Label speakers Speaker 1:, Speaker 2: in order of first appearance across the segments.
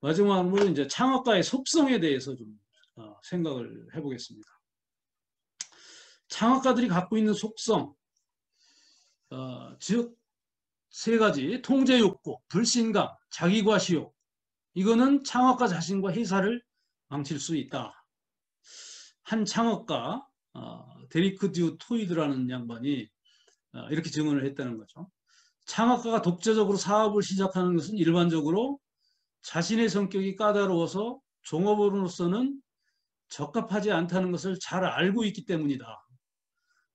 Speaker 1: 마지막으로 이제 창업가의 속성에 대해서 좀 생각을 해보겠습니다. 창업가들이 갖고 있는 속성, 즉 세 가지: 통제 욕구, 불신감, 자기과시욕. 이거는 창업가 자신과 회사를 망칠 수 있다. 한 창업가 데리크 듀 토이드라는 양반이 이렇게 증언을 했다는 거죠. 창업가가 독자적으로 사업을 시작하는 것은 일반적으로 자신의 성격이 까다로워서 종업원으로서는 적합하지 않다는 것을 잘 알고 있기 때문이다.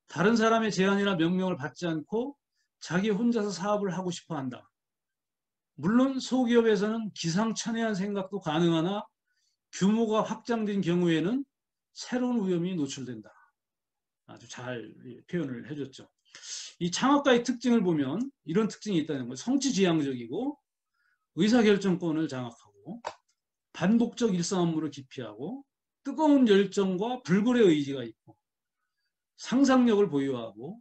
Speaker 1: 다른 사람의 제안이나 명령을 받지 않고 자기 혼자서 사업을 하고 싶어 한다. 물론 소기업에서는 기상천외한 생각도 가능하나 규모가 확장된 경우에는 새로운 위험이 노출된다. 아주 잘 표현을 해줬죠. 이 창업가의 특징을 보면 이런 특징이 있다는 거예요. 성취지향적이고 의사결정권을 장악하고 반복적 일상 업무를 기피하고 뜨거운 열정과 불굴의 의지가 있고 상상력을 보유하고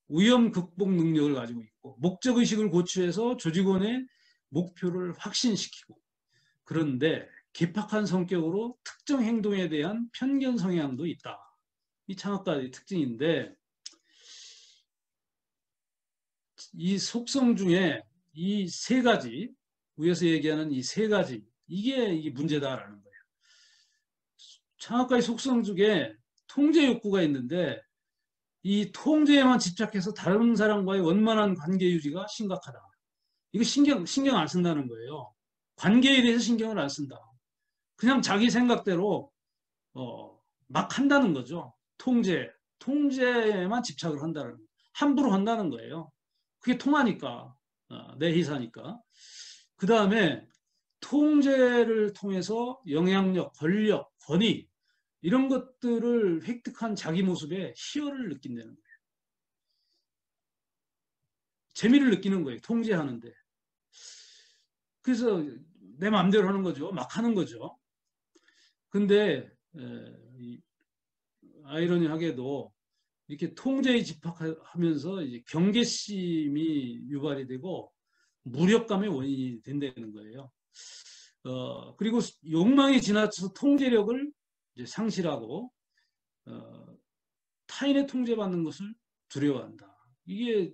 Speaker 1: 위험 극복 능력을 가지고 있고 목적의식을 고취해서 조직원의 목표를 확신시키고, 그런데 개팍한 성격으로 특정 행동에 대한 편견 성향도 있다. 이 창업가의 특징인데, 이 속성 중에 이 세 가지, 위에서 얘기하는 이 세 가지, 이게 문제다라는 거예요. 창업가의 속성 중에 통제 욕구가 있는데 이 통제에만 집착해서 다른 사람과의 원만한 관계 유지가 심각하다. 이거 신경 안 쓴다는 거예요. 관계에 대해서 신경을 안 쓴다. 그냥 자기 생각대로 막 한다는 거죠. 통제에만 집착을 한다는 거예요. 함부로 한다는 거예요. 그게 통하니까, 내 회사니까. 그 다음에 통제를 통해서 영향력, 권력, 권위 이런 것들을 획득한 자기 모습에 희열을 느낀다는 거예요. 재미를 느끼는 거예요. 통제하는데. 그래서 내 마음대로 하는 거죠. 막 하는 거죠. 근데 아이러니하게도 이렇게 통제에 집착하면서 이제 경계심이 유발이 되고 무력감의 원인이 된다는 거예요. 그리고 욕망이 지나쳐서 통제력을 이제 상실하고 타인의 통제받는 것을 두려워한다. 이게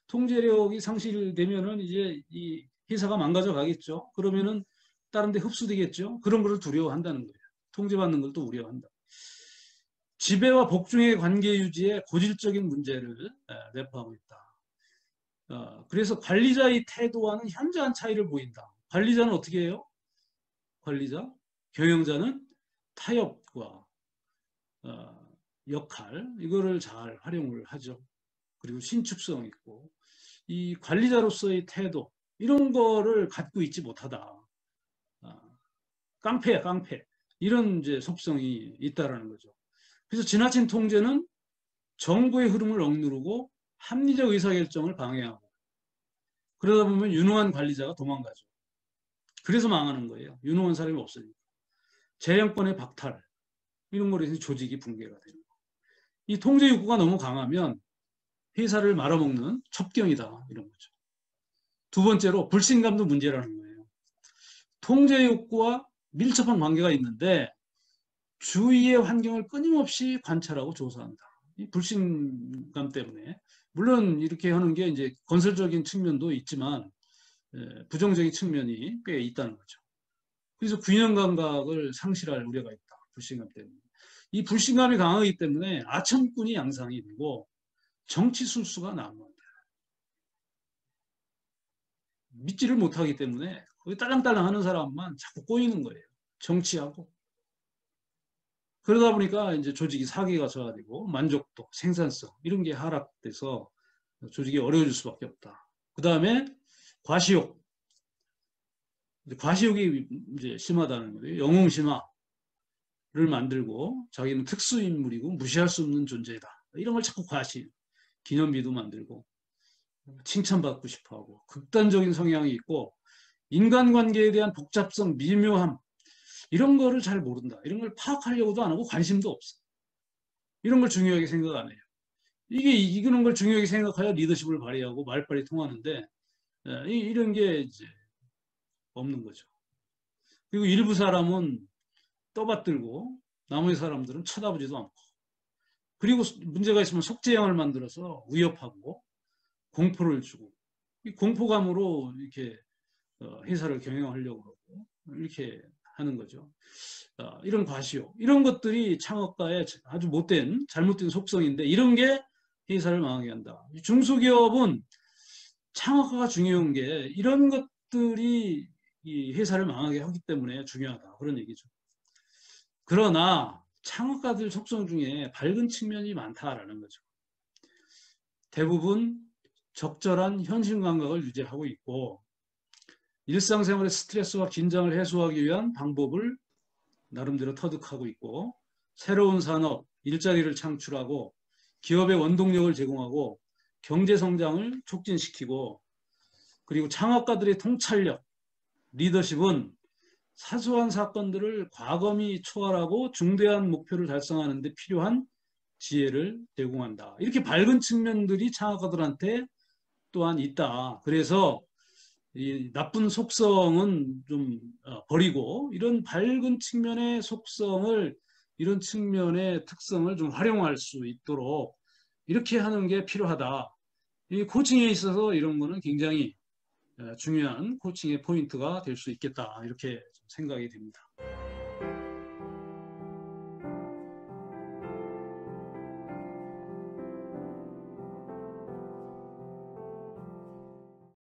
Speaker 1: 통제력이 상실되면은 이제 이 회사가 망가져 가겠죠. 그러면은 다른 데 흡수되겠죠. 그런 것을 두려워한다는 거예요. 통제받는 걸 또 우려한다. 지배와 복종의 관계 유지에 고질적인 문제를 내포하고 있다. 그래서 관리자의 태도와는 현저한 차이를 보인다. 관리자는 어떻게 해요? 관리자, 경영자는 타협과 역할, 이거를 잘 활용을 하죠. 그리고 신축성 있고, 이 관리자로서의 태도, 이런 거를 갖고 있지 못하다. 깡패야, 깡패. 이런 이제 속성이 있다라는 거죠. 그래서 지나친 통제는 정부의 흐름을 억누르고 합리적 의사결정을 방해하고, 그러다 보면 유능한 관리자가 도망가죠. 그래서 망하는 거예요. 유능한 사람이 없으니까. 재량권의 박탈, 이런 거로 해서 조직이 붕괴가 되는 거예요. 이 통제 욕구가 너무 강하면 회사를 말아먹는 첩경이다, 이런 거죠. 두 번째로 불신감도 문제라는 거예요. 통제 욕구와 밀접한 관계가 있는데 주위의 환경을 끊임없이 관찰하고 조사한다. 이 불신감 때문에. 물론 이렇게 하는 게 이제 건설적인 측면도 있지만 부정적인 측면이 꽤 있다는 거죠. 그래서 균형 감각을 상실할 우려가 있다. 불신감 때문에. 이 불신감이 강하기 때문에 아첨꾼이 양상이 되고 정치 술수가 나옵니다. 믿지를 못하기 때문에 거기 딸랑딸랑 하는 사람만 자꾸 꼬이는 거예요. 정치하고. 그러다 보니까 이제 조직이 사기가 저하되고 만족도, 생산성 이런 게 하락돼서 조직이 어려워질 수밖에 없다. 그 다음에 과시욕. 과시욕이 이제 심하다는 거예요. 영웅심화를 만들고 자기는 특수인물이고 무시할 수 없는 존재다. 이런 걸 자꾸 과시, 기념비도 만들고 칭찬받고 싶어하고 극단적인 성향이 있고 인간관계에 대한 복잡성, 미묘함 이런 거를 잘 모른다. 이런 걸 파악하려고도 안 하고 관심도 없어. 이런 걸 중요하게 생각 안 해요. 이게 이런 걸 중요하게 생각해야 리더십을 발휘하고 말빨이 통하는데 이런 게 이제 없는 거죠. 그리고 일부 사람은 떠받들고 나머지 사람들은 쳐다보지도 않고, 그리고 문제가 있으면 속죄양을 만들어서 위협하고 공포를 주고, 이 공포감으로 이렇게 회사를 경영하려고 그러고 이렇게 하는 거죠. 이런 과시욕, 이런 것들이 창업가의 아주 못된, 잘못된 속성인데, 이런 게 회사를 망하게 한다. 중소기업은 창업가가 중요한 게 이런 것들이 이 회사를 망하게 하기 때문에 중요하다, 그런 얘기죠. 그러나 창업가들 속성 중에 밝은 측면이 많다라는 거죠. 대부분 적절한 현실 감각을 유지하고 있고, 일상생활의 스트레스와 긴장을 해소하기 위한 방법을 나름대로 터득하고 있고, 새로운 산업, 일자리를 창출하고 기업의 원동력을 제공하고 경제 성장을 촉진시키고, 그리고 창업가들의 통찰력, 리더십은 사소한 사건들을 과감히 초월하고 중대한 목표를 달성하는 데 필요한 지혜를 제공한다. 이렇게 밝은 측면들이 창업가들한테 또한 있다. 그래서 이 나쁜 속성은 좀 버리고, 이런 밝은 측면의 속성을, 이런 측면의 특성을 좀 활용할 수 있도록 이렇게 하는 게 필요하다. 이 코칭에 있어서 이런 거는 굉장히 중요한 코칭의 포인트가 될 수 있겠다, 이렇게 생각이 됩니다.